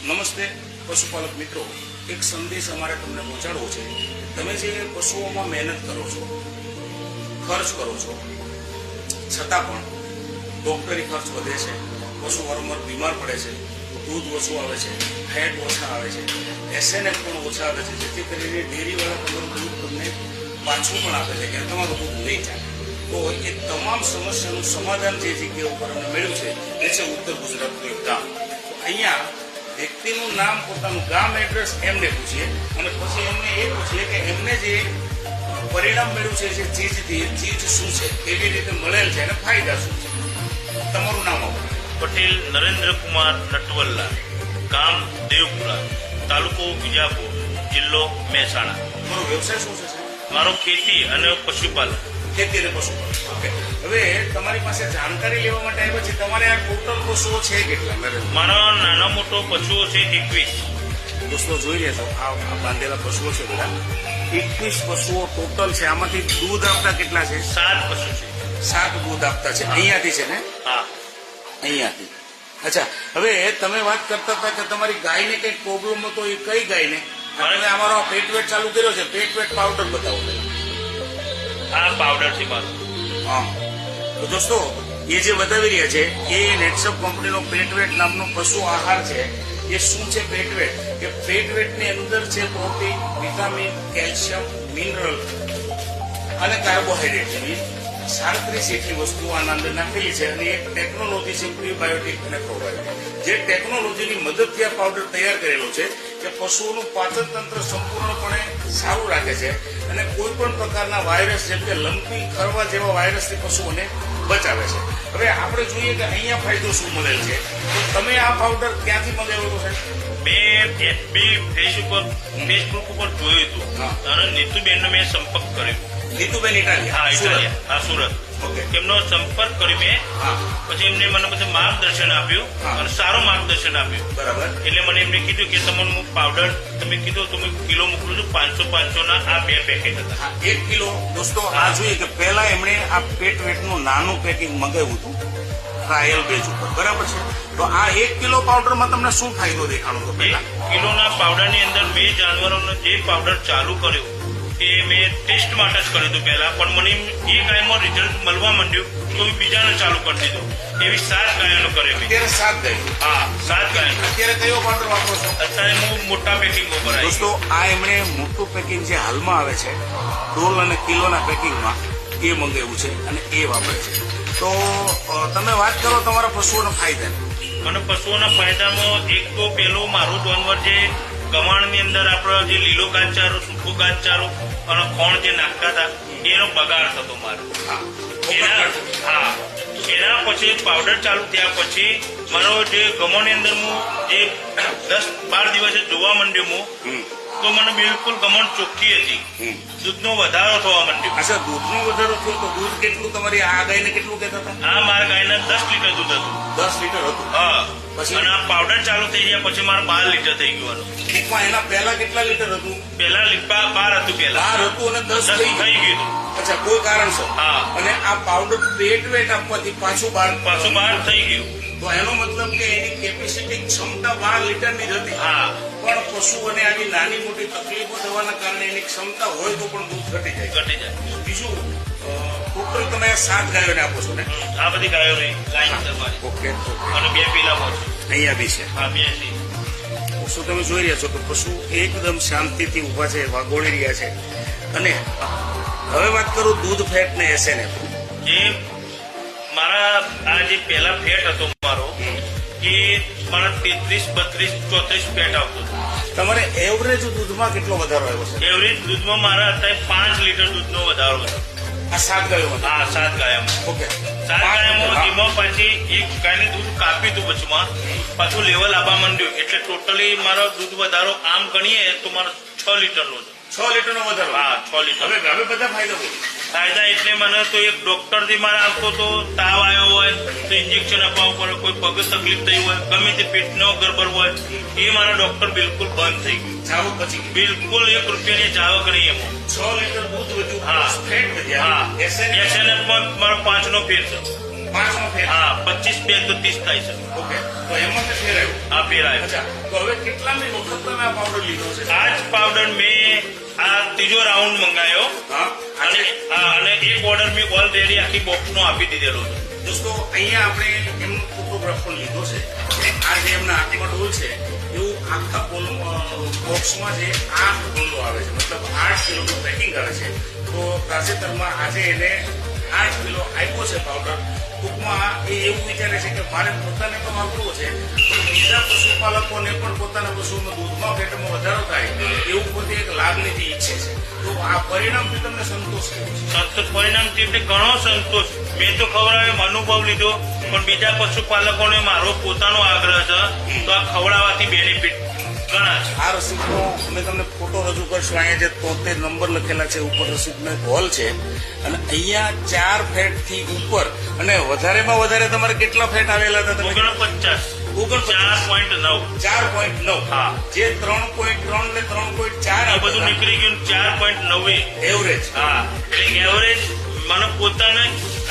નમસ્તે પશુપાલક મિત્રો, એક સંદેશ અમારે તમને પહોંચાડવો છે. તમે જે પશુઓમાં મહેનત કરો છો, ખર્ચ કરો છો, છતાં પણ ડોક્ટરી ખર્ચ વધે છે, પશુ વારંવાર બીમાર પડે છે, દૂધ ઓછું આવે છે, ફેટ ઓછા આવે છે, એસએનએફ પણ ઓછા આવે છે, જેથી કરીને ડેરીવાળા તમારું દૂધ તમને પાછું પણ આપે છે કે તમારું દૂધ નહીં ચાલે. તો એ તમામ સમસ્યાનું સમાધાન જે જગ્યા ઉપર અમને મળ્યું છે એ છે ઉત્તર ગુજરાતનું એક ગામ. અહીંયા વ્યક્તિનું નામ, પોતાનું ગામ, એડ્રેસ એમને પૂછીએ અને પછી એમને એ પૂછીએ કે એમને જે પરિણામ મળ્યું છે, જે ચીજ શું છે, કેવી રીતે મળેલ છે અને ફાયદા શું છે. તમારું નામ આપો. પટેલ નરેન્દ્ર કુમાર નટવલ્લા, ગામ દેવપુરા, તાલુકો વિજાપુર, જિલ્લો મહેસાણા. તમારો વ્યવસાય શું છે? મારો ખેતી અને પશુપાલન. ખેતી અને પશુપાલન. ઓકે, હવે તમારી પાસે જાણકારી લેવા માટે આવ્યા છે. તમારે આ ટોટલ પશુઓ છે કેટલા? મારા નાના મોટો પશુઓ છે 21. દોસ્તો જોઈ રહ્યા છો, આ બાંધેલા પશુઓ છે બધા. 21 પશુઓ ટોટલ છે. આમાંથી દૂધ આપતા કેટલા છે? 7 પશુ છે. 7 દૂધ આપતા છે. અહીંયાથી છે ને? હા, અહીંયાથી. અચ્છા, હવે તમે વાત કરતા હતા કે તમારી ગાયને કઈક પ્રોબ્લેમ હતો. એ કઈ ગાયને? તમે અમારો પેટવેટ ચાલુ કર્યો છે. પેટવેટ પાવડર બતાવો. આ પાવડર છે મારો. હા, તો દોસ્તો એ જે બતાવી રહ્યા છે એ નેટસપ કંપનીનો પેટવેટ નામનો પશુ આહાર છે. એ શું છે પેટવેટ? કે પેટવેટની અંદર છે પ્રોટીન, વિટામિન, કેલ્શિયમ, મિનરલ અને કાર્બોહાઈડ્રેટ જેવી 37 જેટલી વસ્તુઓ આના અંદર નાખેલી છે. અને એક ટેકનોલોજી છે પ્રીબાયોટિક અને પ્રોબાયોટિક, જે ટેકનોલોજીની મદદથી આ પાવડર તૈયાર કરેલો છે કે પશુઓનું પાચન તંત્ર સંપૂર્ણપણે સારું રાખે છે અને કોઈ પણ પ્રકારના વાયરસ, જેમ કે લંપી, ખરવા જેવા વાયરસથી પશુઓને બચાવે છે. હવે આપણે જોઈએ કે અહીંયા ફાયદો શું મળેલ છે. તો તમે આ પાવડર ક્યાંથી મંગાવેલો છે? મેં ફેસબુક ઉપર જોયું હતું અને નીતુબેનનો મેં સંપર્ક કર્યો. નીતુબેન ઇટાલિયા? હા, ઇટાલિયા. હા, સુરત. ઓકે. એમનો સંપર્ક કર્યો મેં. પછી એમને મને બધું માર્ગદર્શન આપ્યું અને સારું માર્ગદર્શન આપ્યું. બરાબર. એટલે મને એમને કીધું કે તમને હું પાવડર તમે કીધું તમે કિલો મોકલું છું. 500 ના આ 2 પેકેટ હતા. 1 કિલો. દોસ્તો આ જોઈએ કે પહેલા એમણે આ પેટવેટનું નાનું પેકિંગ મંગાવ્યું હતું ટ્રાયલ બેઝ ઉપર, બરાબર છે. તો આ 1 કિલો પાવડરમાં તમને શું ફાયદો દેખાણો હતો? 1 કિલોના પાવડરની અંદર મેં જાનવરોનો જે પાવડર ચાલુ કર્યો એ મેં ટેસ્ટ માટે જ કર્યું હતું પહેલા, પણ મને એ ગાયમાં રિઝલ્ટ મળવા માંડ્યું તો બીજાને ચાલુ કરી દીધું. એવી 7 ગાયોનો કર્યો મેં. અત્યારે 7 ગાયો? હા, 7 ગાયો. અત્યારે કયો પાવડર વાપરો છો? અત્યારે હું મોટા પેકિંગ ઉપર આવી. દોસ્તો આ એમણે મોટું પેકિંગ જે હાલમાં આવે છે ડોલ અને કિલોના પેકિંગમાં, એ મંગાવ્યું છે અને એ વાપરે છે. તો તમે વાત કરો તમારા પશુઓના ફાયદા. અને પશુઓના ફાયદામાં એક તો પેલું મારું જાનવર જે ગમાણની અંદર આપણો જે લીલો ઘાસચારો, સૂકો ઘાસચારો અને ખોણ જે નાખતા હતા એનો બગાડ થતો મારો. હા, એના પછી પાવડર ચાલુ થયા પછી મારો જે ગમણની અંદર હું જે 10-12 દિવસે જોવા માંડ્યો હું, તો મને બિલકુલ ગમણ ચોખ્ખી હતી. દૂધનો વધારો થવા માંડ્યો. અચ્છા, દૂધનો વધારો થયો. તો દૂધ કેટલું તમારી આ ગાયને કેટલું કહેતા હતા? આ મારા ગાયને 10 લીટર દૂધ હતું. 10 લીટર હતું. હા, પછી? અને આ પાવડર ચાલુ થઈ ગયા પછી મારે 12 લીટર થઈ ગયું. ટૂંકમાં એના પહેલા કેટલા લીટર હતું? પેલા 12 હતું. પેલા 12 હતું અને 10 થઈ ગયું. અચ્છા, કોઈ કારણસર. હા. અને આ પાવડર પેટવેટ આપવાથી પાછું 12 થઈ ગયું. તો એનો મતલબ કે એની કેપેસિટી, ક્ષમતા 12 લીટરની જ હતી. હા, પણ પશુઓને આવી નાની મોટી તકલીફો થવાના કારણે એની ક્ષમતા હોય તો પણ દૂધ ઘટી જાય. બીજું, ટોટલ તમે 7 ગાયોને આપો છો ને? આ બધી ગાયો રહી લાઈન મારી. ઓકે. અને 2 પીલામાં છે. અહીંયા બી છે. હા, 2 છે. પશુ તમે જોઈ રહ્યા છો કે પશુ એકદમ શાંતિથી ઉભા છે, વાગોળી રહ્યા છે. અને હવે વાત કરું દૂધ, ફેટ ને એસએનએફ. જે મારા આ જે પેલા ફેટ હતો મારો એ મારા 33, 32, 34 ફેટ આવતો હતો. તમારે એવરેજ દૂધમાં કેટલો વધારો આવ્યો છે? એવરેજ દૂધમાં મારા અત્યારે 5 લીટર દૂધનો વધારો હતો. આ 7 ગાયોમાં? હા, 7 ગાયોમાં. ઓકે. 7 ગાયોમાં એમાં પછી એક ગાયને દૂધ કાપ્યું હતું પછીમાં પાછું લેવલ આવવા માંડ્યું એટલે ટોટલી મારો દૂધ વધારો આમ ગણીએ તો મારો 6 લીટરનો હતો. 6 લીટરનો વધારો? હા, 6 લીટર. હવે બધા ફાયદા બોલો. ફાયદા એટલે મને તો એક ડોક્ટરથી મારે આવતો તો તાવ આવ્યો હોય તો ઇન્જેક્શન આપવા પડે, કોઈ પગ તકલીફ થઈ હોય, ગમે તે પેટનો ગરબડ હોય, એ મારા ડોક્ટર બિલકુલ બંધ થઈ ગયું. જાવક પછી બિલકુલ 1 રૂપિયાની જાવક નહીં એમાં. 6 લીટર દૂધ વધ્યું. હા, ફેટ વધ્યા. હા. એસએનએફમાં મારો 5 નો ફેર છે. 5 નો ફેર? હા, 25 2 તો 30 થાય છે. ઓકે. તો એમાં તે ફેરાયું. આ ફેરાયો. અચ્છા, તો હવે કેટલામી વખત તમે આ પાવડર લીધો છે? આ જ પાવડર મેં આ ત્રીજો રાઉન્ડ મંગાયો હા, અને આજે એક ઓર્ડર મેં ઓલરેડી આખી બોક્સનો આપી દીધેલો છે. દોસ્તો અહીંયા આપણે એમનો ફોટોગ્રાફ પણ લીધો છે. આ જે એમના હાથમાં ડોલ છે એવું આખા બોક્સમાં જે 8 ડોલો આવે છે, મતલબ 8 કિલોનું પેકિંગ કરે છે. તો તાજેતરમાં આજે એને 8 કિલો આપ્યો છે પાવડર. ટૂંકમાં એ એવું વિચારે છે કે મારે પોતાને તો વાપરવો છે, પણ બીજા પશુપાલકોને પણ પોતાના પશુઓમાં દૂધમાં ફેટમાં વધારો થાય એવું પોતે એક લાગણીથી ઈચ્છે છે. તો આ પરિણામથી તમને સંતોષ કેવો છે? સંતોષ પરિણામથી એટલે ઘણો સંતોષ. મેં તો ખવડાવ્યો અનુભવ લીધો, પણ બીજા પશુપાલકોને મારો પોતાનો આગ્રહ છે તો આ ખવડાવવાથી બેનિફિટ ઘણા છે. આ રસીદનો અમે તમને ફોટો રજૂ કરશું. અહીંયા જે 73 નંબર લખેલા છે ઉપર રસીદનો એક હોલ છે, અને અહીંયા 4 ફેટ થી ઉપર અને વધારેમાં વધારે તમારે કેટલા ફેટ આવેલા હતા? તમે 49 4.9 4.9. હા. જે 3.3 ને 3.4 આ બધું નીકળી ગયું 4.9 એવરેજ. હા, એટલે એવરેજ મને પોતાને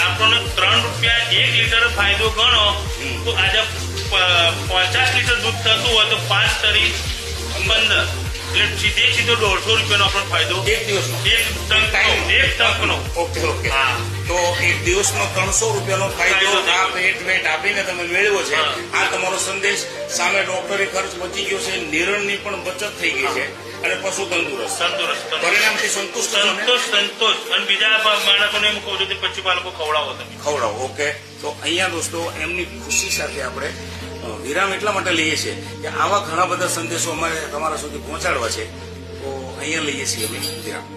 આપણને 3 રૂપિયા 1 લીટર ફાયદો ગણો તો આજે 50 લીટર દૂધ થતું હોય તો 5 તરી 15 એટલે સીધો 150 રૂપિયાનો આપણને ફાયદો એક દિવસનો. એક ટંકનો. Okay okay. હા. તો એક દિવસનો 300 રૂપિયાનો ફાયદો ફાયદો આ પેટ વેટ આપીને તમે મેળવ્યો છે. હા. આ તમારો સંદેશ. સામે ડોક્ટરી ખર્ચ બચી ગયો છે, નિરણની પણ બચત થઈ ગઈ છે, અને પશુ તંદુરસ્ત. તંદુરસ્ત પરિણામથી સંતુષ્ટ છો ને? સંતોષ. અને બીજા માણસોને એમ કહું છું કે પશુપાલકો ખવડાવો તમે. ખવડાવો. ઓકે. તો અહીંયા દોસ્તો એમની ખુશી સાથે આપણે વિરામ એટલા માટે લઈએ છીએ કે આવા ઘણા બધા સંદેશો અમારે તમારા સુધી પહોંચાડવા છે. તો અહીંયા લઈએ છીએ અમે વિરામ.